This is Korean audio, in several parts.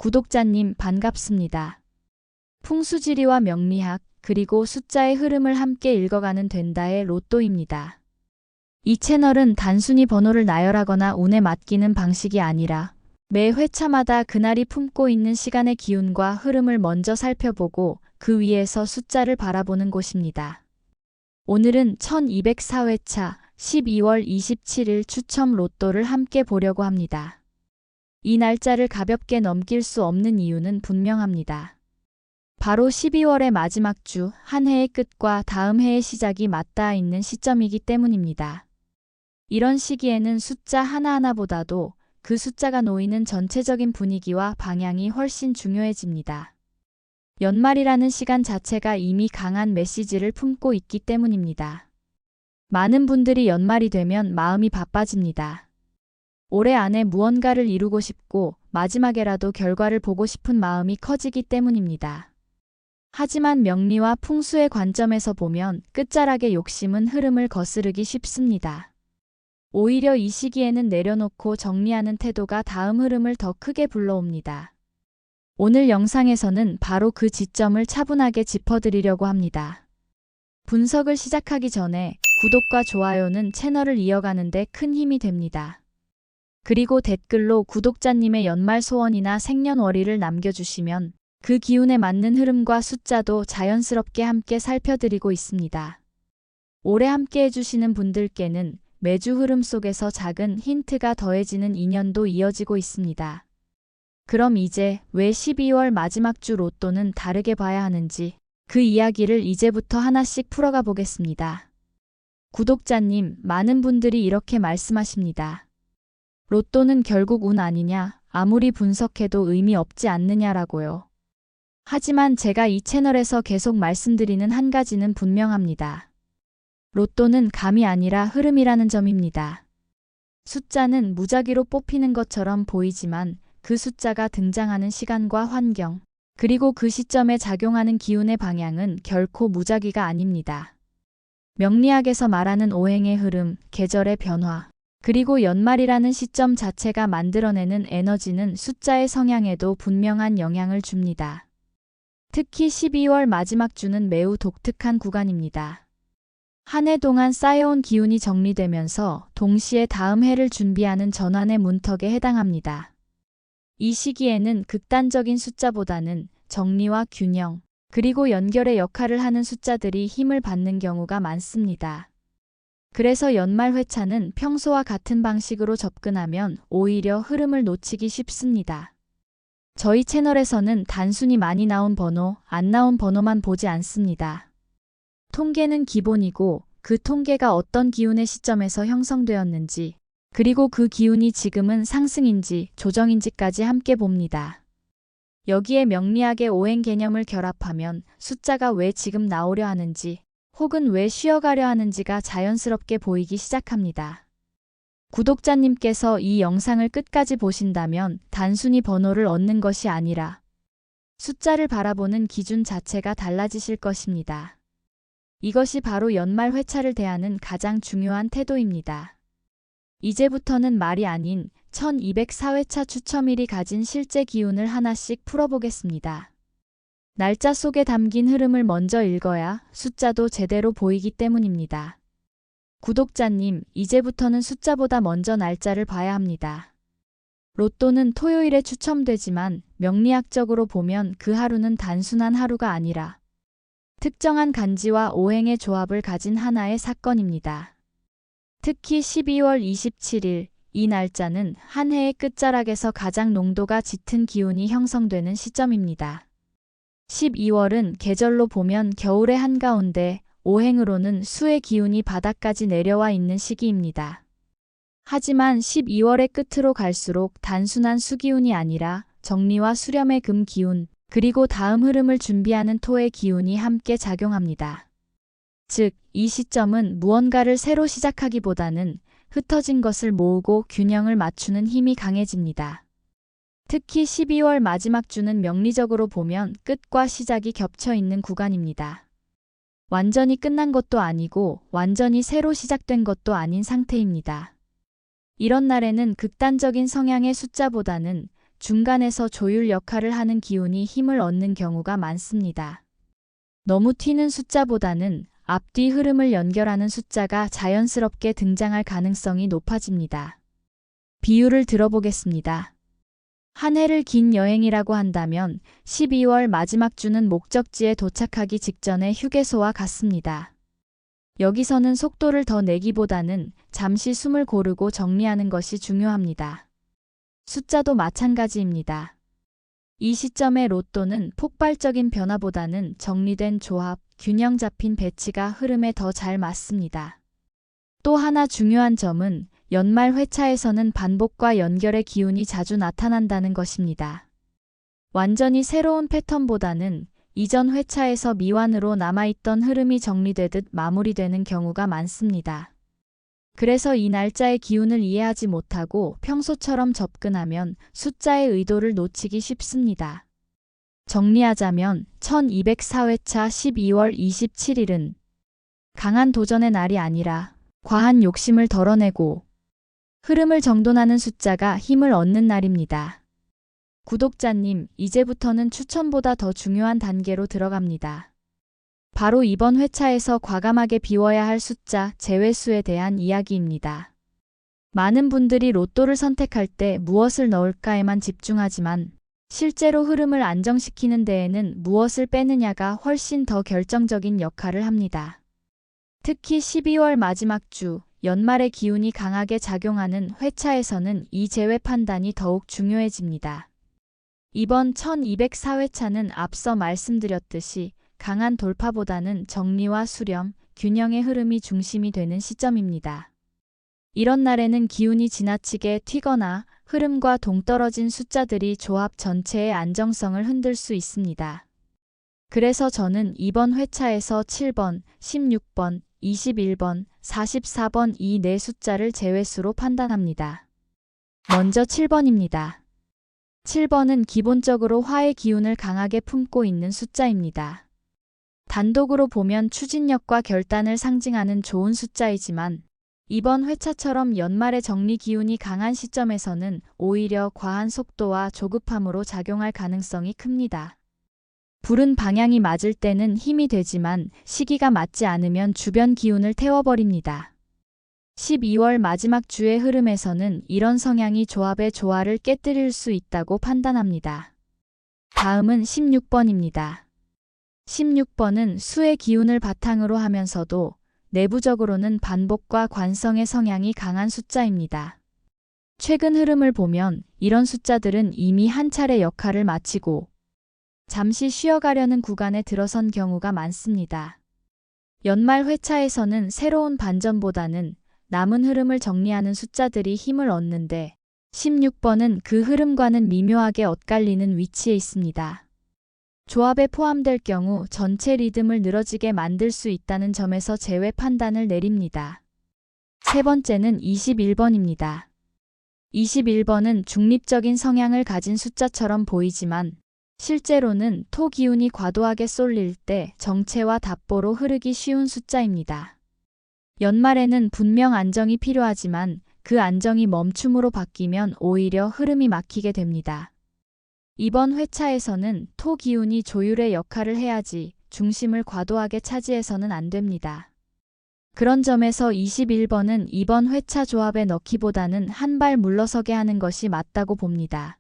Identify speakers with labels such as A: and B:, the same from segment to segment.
A: 구독자님 반갑습니다. 풍수지리와 명리학 그리고 숫자의 흐름을 함께 읽어가는 된다의 로또입니다. 이 채널은 단순히 번호를 나열하거나 운에 맡기는 방식이 아니라 매 회차마다 그날이 품고 있는 시간의 기운과 흐름을 먼저 살펴보고 그 위에서 숫자를 바라보는 곳입니다. 오늘은 1204회차 12월 27일 추첨 로또를 함께 보려고 합니다. 이 날짜를 가볍게 넘길 수 없는 이유는 분명합니다. 바로 12월의 마지막 주, 한 해의 끝과 다음 해의 시작이 맞닿아 있는 시점이기 때문입니다. 이런 시기에는 숫자 하나하나보다도 그 숫자가 놓이는 전체적인 분위기와 방향이 훨씬 중요해집니다. 연말이라는 시간 자체가 이미 강한 메시지를 품고 있기 때문입니다. 많은 분들이 연말이 되면 마음이 바빠집니다. 올해 안에 무언가를 이루고 싶고 마지막에라도 결과를 보고 싶은 마음이 커지기 때문입니다. 하지만 명리와 풍수의 관점에서 보면 끝자락의 욕심은 흐름을 거스르기 쉽습니다. 오히려 이 시기에는 내려놓고 정리하는 태도가 다음 흐름을 더 크게 불러옵니다. 오늘 영상에서는 바로 그 지점을 차분하게 짚어드리려고 합니다. 분석을 시작하기 전에 구독과 좋아요는 채널을 이어가는 데 큰 힘이 됩니다. 그리고 댓글로 구독자님의 연말 소원이나 생년월일을 남겨주시면 그 기운에 맞는 흐름과 숫자도 자연스럽게 함께 살펴드리고 있습니다. 올해 함께 해주시는 분들께는 매주 흐름 속에서 작은 힌트가 더해지는 인연도 이어지고 있습니다. 그럼 이제 왜 12월 마지막 주 로또는 다르게 봐야 하는지 그 이야기를 이제부터 하나씩 풀어가 보겠습니다. 구독자님, 많은 분들이 이렇게 말씀하십니다. 로또는 결국 운 아니냐, 아무리 분석해도 의미 없지 않느냐라고요. 하지만 제가 이 채널에서 계속 말씀드리는 한 가지는 분명합니다. 로또는 감이 아니라 흐름이라는 점입니다. 숫자는 무작위로 뽑히는 것처럼 보이지만 그 숫자가 등장하는 시간과 환경, 그리고 그 시점에 작용하는 기운의 방향은 결코 무작위가 아닙니다. 명리학에서 말하는 오행의 흐름, 계절의 변화, 그리고 연말이라는 시점 자체가 만들어내는 에너지는 숫자의 성향에도 분명한 영향을 줍니다. 특히 12월 마지막 주는 매우 독특한 구간입니다. 한 해 동안 쌓여온 기운이 정리되면서 동시에 다음 해를 준비하는 전환의 문턱에 해당합니다. 이 시기에는 극단적인 숫자보다는 정리와 균형, 그리고 연결의 역할을 하는 숫자들이 힘을 받는 경우가 많습니다. 그래서 연말 회차는 평소와 같은 방식으로 접근하면 오히려 흐름을 놓치기 쉽습니다. 저희 채널에서는 단순히 많이 나온 번호, 안 나온 번호만 보지 않습니다. 통계는 기본이고 그 통계가 어떤 기운의 시점에서 형성되었는지, 그리고 그 기운이 지금은 상승인지 조정인지까지 함께 봅니다. 여기에 명리학의 오행 개념을 결합하면 숫자가 왜 지금 나오려 하는지, 혹은 왜 쉬어가려 하는지가 자연스럽게 보이기 시작합니다. 구독자님께서 이 영상을 끝까지 보신다면 단순히 번호를 얻는 것이 아니라 숫자를 바라보는 기준 자체가 달라지실 것입니다. 이것이 바로 연말 회차를 대하는 가장 중요한 태도입니다. 이제부터는 말이 아닌 1204회차 추첨일이 가진 실제 기운을 하나씩 풀어보겠습니다. 날짜 속에 담긴 흐름을 먼저 읽어야 숫자도 제대로 보이기 때문입니다. 구독자님, 이제부터는 숫자보다 먼저 날짜를 봐야 합니다. 로또는 토요일에 추첨되지만 명리학적으로 보면 그 하루는 단순한 하루가 아니라 특정한 간지와 오행의 조합을 가진 하나의 사건입니다. 특히 12월 27일, 이 날짜는 한 해의 끝자락에서 가장 농도가 짙은 기운이 형성되는 시점입니다. 12월은 계절로 보면 겨울의 한가운데, 오행으로는 수의 기운이 바닥까지 내려와 있는 시기입니다. 하지만 12월의 끝으로 갈수록 단순한 수기운이 아니라 정리와 수렴의 금 기운, 그리고 다음 흐름을 준비하는 토의 기운이 함께 작용합니다. 즉, 이 시점은 무언가를 새로 시작하기보다는 흩어진 것을 모으고 균형을 맞추는 힘이 강해집니다. 특히 12월 마지막 주는 명리적으로 보면 끝과 시작이 겹쳐 있는 구간입니다. 완전히 끝난 것도 아니고 완전히 새로 시작된 것도 아닌 상태입니다. 이런 날에는 극단적인 성향의 숫자보다는 중간에서 조율 역할을 하는 기운이 힘을 얻는 경우가 많습니다. 너무 튀는 숫자보다는 앞뒤 흐름을 연결하는 숫자가 자연스럽게 등장할 가능성이 높아집니다. 비유를 들어보겠습니다. 한 해를 긴 여행이라고 한다면 12월 마지막 주는 목적지에 도착하기 직전의 휴게소와 같습니다. 여기서는 속도를 더 내기보다는 잠시 숨을 고르고 정리하는 것이 중요합니다. 숫자도 마찬가지입니다. 이 시점의 로또는 폭발적인 변화보다는 정리된 조합, 균형 잡힌 배치가 흐름에 더 잘 맞습니다. 또 하나 중요한 점은 연말 회차에서는 반복과 연결의 기운이 자주 나타난다는 것입니다. 완전히 새로운 패턴보다는 이전 회차에서 미완으로 남아있던 흐름이 정리되듯 마무리되는 경우가 많습니다. 그래서 이 날짜의 기운을 이해하지 못하고 평소처럼 접근하면 숫자의 의도를 놓치기 쉽습니다. 정리하자면 1204회차 12월 27일은 강한 도전의 날이 아니라 과한 욕심을 덜어내고 흐름을 정돈하는 숫자가 힘을 얻는 날입니다. 구독자님, 이제부터는 추천보다 더 중요한 단계로 들어갑니다. 바로 이번 회차에서 과감하게 비워야 할 숫자, 제외수에 대한 이야기입니다. 많은 분들이 로또를 선택할 때 무엇을 넣을까에만 집중하지만 실제로 흐름을 안정시키는 데에는 무엇을 빼느냐가 훨씬 더 결정적인 역할을 합니다. 특히 12월 마지막 주, 연말의 기운이 강하게 작용하는 회차에서는 이 제외 판단이 더욱 중요해집니다. 이번 1204회차는 앞서 말씀드렸듯이 강한 돌파보다는 정리와 수렴, 균형의 흐름이 중심이 되는 시점입니다. 이런 날에는 기운이 지나치게 튀거나 흐름과 동떨어진 숫자들이 조합 전체의 안정성을 흔들 수 있습니다. 그래서 저는 이번 회차에서 7번, 16번, 21번, 44번 이 네 숫자를 제외수로 판단합니다. 먼저 7번입니다. 7번은 기본적으로 화의 기운을 강하게 품고 있는 숫자입니다. 단독으로 보면 추진력과 결단을 상징하는 좋은 숫자이지만 이번 회차처럼 연말의 정리 기운이 강한 시점에서는 오히려 과한 속도와 조급함으로 작용할 가능성이 큽니다. 불은 방향이 맞을 때는 힘이 되지만 시기가 맞지 않으면 주변 기운을 태워버립니다. 12월 마지막 주의 흐름에서는 이런 성향이 조합의 조화를 깨뜨릴 수 있다고 판단합니다. 다음은 16번입니다. 16번은 수의 기운을 바탕으로 하면서도 내부적으로는 반복과 관성의 성향이 강한 숫자입니다. 최근 흐름을 보면 이런 숫자들은 이미 한 차례 역할을 마치고 잠시 쉬어가려는 구간에 들어선 경우가 많습니다. 연말 회차에서는 새로운 반전보다는 남은 흐름을 정리하는 숫자들이 힘을 얻는데 16번은 그 흐름과는 미묘하게 엇갈리는 위치에 있습니다. 조합에 포함될 경우 전체 리듬을 늘어지게 만들 수 있다는 점에서 제외 판단을 내립니다. 세 번째는 21번입니다. 21번은 중립적인 성향을 가진 숫자처럼 보이지만 실제로는 토 기운이 과도하게 쏠릴 때 정체와 답보로 흐르기 쉬운 숫자입니다. 연말에는 분명 안정이 필요하지만 그 안정이 멈춤으로 바뀌면 오히려 흐름이 막히게 됩니다. 이번 회차에서는 토 기운이 조율의 역할을 해야지 중심을 과도하게 차지해서는 안 됩니다. 그런 점에서 21번은 이번 회차 조합에 넣기보다는 한 발 물러서게 하는 것이 맞다고 봅니다.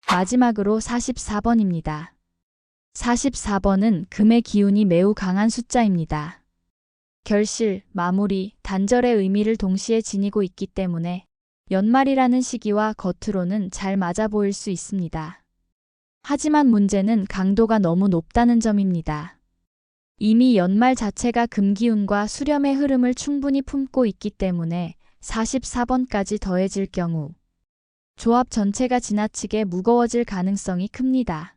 A: 마지막으로 44번입니다. 44번은 금의 기운이 매우 강한 숫자입니다. 결실, 마무리, 단절의 의미를 동시에 지니고 있기 때문에 연말이라는 시기와 겉으로는 잘 맞아 보일 수 있습니다. 하지만 문제는 강도가 너무 높다는 점입니다. 이미 연말 자체가 금기운과 수렴의 흐름을 충분히 품고 있기 때문에 44번까지 더해질 경우 조합 전체가 지나치게 무거워질 가능성이 큽니다.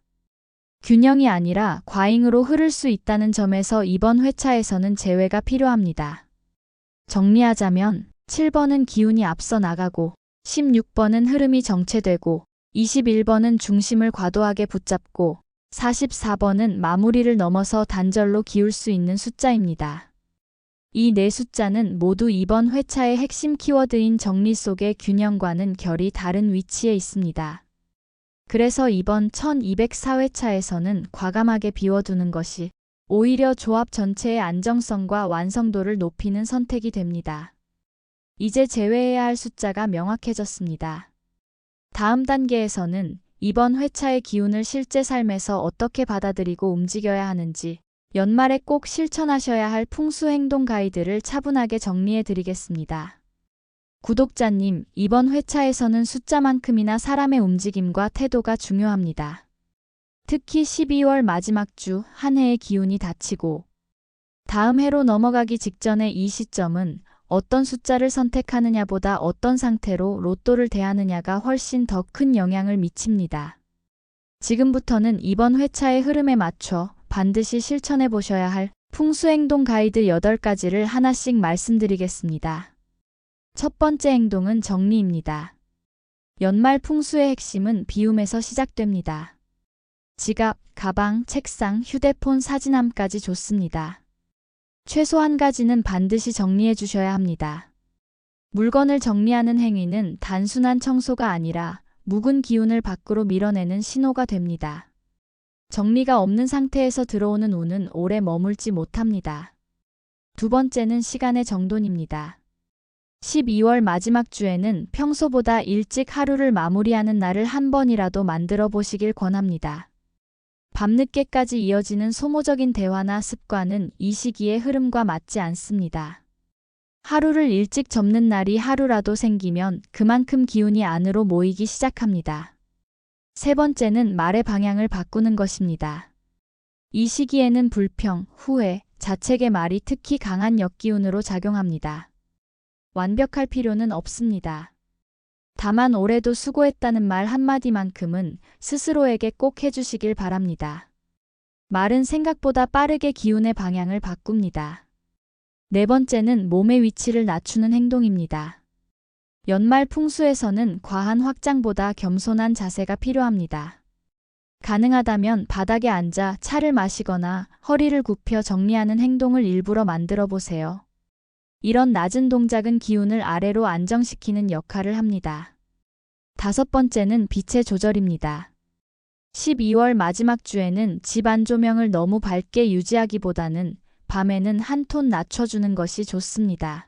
A: 균형이 아니라 과잉으로 흐를 수 있다는 점에서 이번 회차에서는 제외가 필요합니다. 정리하자면 7번은 기운이 앞서 나가고 16번은 흐름이 정체되고 21번은 중심을 과도하게 붙잡고 44번은 마무리를 넘어서 단절로 기울 수 있는 숫자입니다. 이 네 숫자는 모두 이번 회차의 핵심 키워드인 정리 속의 균형과는 결이 다른 위치에 있습니다. 그래서 이번 1204회차에서는 과감하게 비워두는 것이 오히려 조합 전체의 안정성과 완성도를 높이는 선택이 됩니다. 이제 제외해야 할 숫자가 명확해졌습니다. 다음 단계에서는 이번 회차의 기운을 실제 삶에서 어떻게 받아들이고 움직여야 하는지 연말에 꼭 실천하셔야 할 풍수 행동 가이드를 차분하게 정리해 드리겠습니다. 구독자님, 이번 회차에서는 숫자만큼이나 사람의 움직임과 태도가 중요합니다. 특히 12월 마지막 주 한 해의 기운이 닫히고 다음 해로 넘어가기 직전의 이 시점은 어떤 숫자를 선택하느냐보다 어떤 상태로 로또를 대하느냐가 훨씬 더 큰 영향을 미칩니다. 지금부터는 이번 회차의 흐름에 맞춰 반드시 실천해 보셔야 할 풍수행동 가이드 8가지를 하나씩 말씀드리겠습니다. 첫 번째 행동은 정리입니다. 연말 풍수의 핵심은 비움에서 시작됩니다. 지갑, 가방, 책상, 휴대폰, 사진함까지 좋습니다. 최소 한 가지는 반드시 정리해 주셔야 합니다. 물건을 정리하는 행위는 단순한 청소가 아니라 묵은 기운을 밖으로 밀어내는 신호가 됩니다. 정리가 없는 상태에서 들어오는 운은 오래 머물지 못합니다. 두 번째는 시간의 정돈입니다. 12월 마지막 주에는 평소보다 일찍 하루를 마무리하는 날을 한 번이라도 만들어 보시길 권합니다. 밤늦게까지 이어지는 소모적인 대화나 습관은 이 시기의 흐름과 맞지 않습니다. 하루를 일찍 접는 날이 하루라도 생기면 그만큼 기운이 안으로 모이기 시작합니다. 세 번째는 말의 방향을 바꾸는 것입니다. 이 시기에는 불평, 후회, 자책의 말이 특히 강한 역기운으로 작용합니다. 완벽할 필요는 없습니다. 다만 올해도 수고했다는 말 한마디만큼은 스스로에게 꼭 해주시길 바랍니다. 말은 생각보다 빠르게 기운의 방향을 바꿉니다. 네 번째는 몸의 위치를 낮추는 행동입니다. 연말 풍수에서는 과한 확장보다 겸손한 자세가 필요합니다. 가능하다면 바닥에 앉아 차를 마시거나 허리를 굽혀 정리하는 행동을 일부러 만들어 보세요. 이런 낮은 동작은 기운을 아래로 안정시키는 역할을 합니다. 다섯 번째는 빛의 조절입니다. 12월 마지막 주에는 집 안 조명을 너무 밝게 유지하기보다는 밤에는 한 톤 낮춰주는 것이 좋습니다.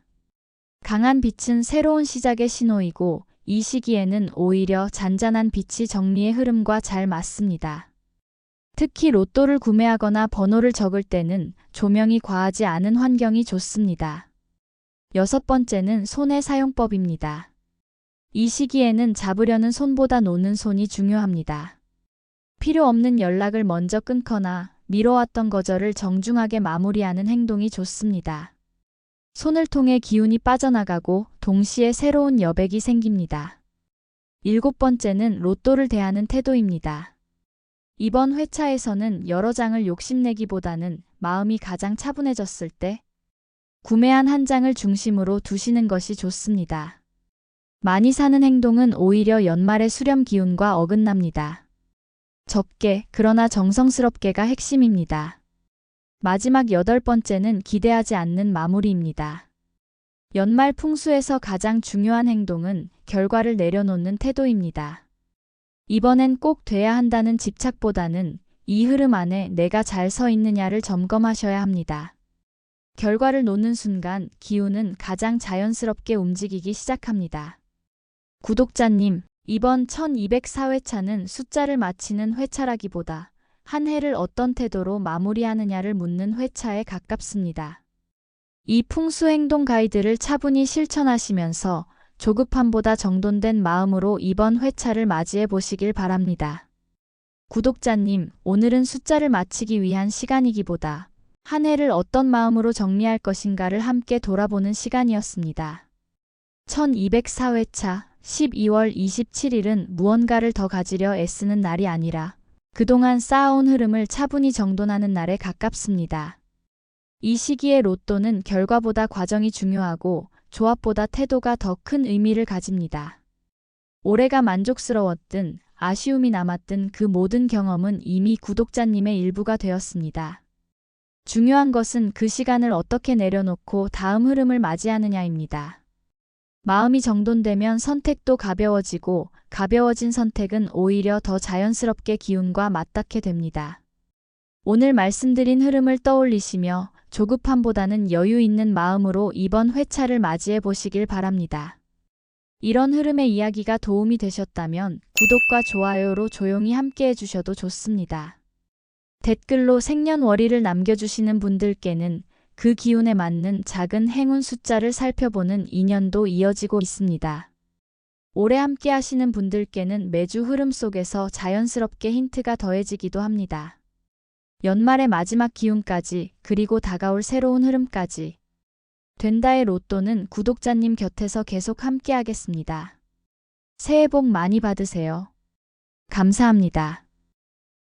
A: 강한 빛은 새로운 시작의 신호이고 이 시기에는 오히려 잔잔한 빛이 정리의 흐름과 잘 맞습니다. 특히 로또를 구매하거나 번호를 적을 때는 조명이 과하지 않은 환경이 좋습니다. 여섯 번째는 손의 사용법입니다. 이 시기에는 잡으려는 손보다 놓는 손이 중요합니다. 필요 없는 연락을 먼저 끊거나 미뤄왔던 거절을 정중하게 마무리하는 행동이 좋습니다. 손을 통해 기운이 빠져나가고 동시에 새로운 여백이 생깁니다. 일곱 번째는 로또를 대하는 태도입니다. 이번 회차에서는 여러 장을 욕심내기보다는 마음이 가장 차분해졌을 때 구매한 한 장을 중심으로 두시는 것이 좋습니다. 많이 사는 행동은 오히려 연말의 수렴 기운과 어긋납니다. 적게, 그러나 정성스럽게가 핵심입니다. 마지막 8번째는 기대하지 않는 마무리입니다. 연말 풍수에서 가장 중요한 행동은 결과를 내려놓는 태도입니다. 이번엔 꼭 돼야 한다는 집착보다는 이 흐름 안에 내가 잘 서 있느냐를 점검하셔야 합니다. 결과를 놓는 순간 기운은 가장 자연스럽게 움직이기 시작합니다. 구독자님, 이번 1204회차는 숫자를 맞히는 회차라기보다 한 해를 어떤 태도로 마무리하느냐를 묻는 회차에 가깝습니다. 이 풍수행동 가이드를 차분히 실천하시면서 조급함보다 정돈된 마음으로 이번 회차를 맞이해 보시길 바랍니다. 구독자님, 오늘은 숫자를 맞히기 위한 시간이기보다 한 해를 어떤 마음으로 정리할 것인가를 함께 돌아보는 시간이었습니다. 1204회차 12월 27일은 무언가를 더 가지려 애쓰는 날이 아니라 그동안 쌓아온 흐름을 차분히 정돈하는 날에 가깝습니다. 이 시기의 로또는 결과보다 과정이 중요하고 조합보다 태도가 더 큰 의미를 가집니다. 올해가 만족스러웠든 아쉬움이 남았든 그 모든 경험은 이미 구독자님의 일부가 되었습니다. 중요한 것은 그 시간을 어떻게 내려놓고 다음 흐름을 맞이하느냐입니다. 마음이 정돈되면 선택도 가벼워지고 가벼워진 선택은 오히려 더 자연스럽게 기운과 맞닿게 됩니다. 오늘 말씀드린 흐름을 떠올리시며 조급함보다는 여유 있는 마음으로 이번 회차를 맞이해 보시길 바랍니다. 이런 흐름의 이야기가 도움이 되셨다면 구독과 좋아요로 조용히 함께 해주셔도 좋습니다. 댓글로 생년월일을 남겨주시는 분들께는 그 기운에 맞는 작은 행운 숫자를 살펴보는 인연도 이어지고 있습니다. 오래 함께 하시는 분들께는 매주 흐름 속에서 자연스럽게 힌트가 더해지기도 합니다. 연말의 마지막 기운까지, 그리고 다가올 새로운 흐름까지. 된다의 로또는 구독자님 곁에서 계속 함께 하겠습니다. 새해 복 많이 받으세요. 감사합니다.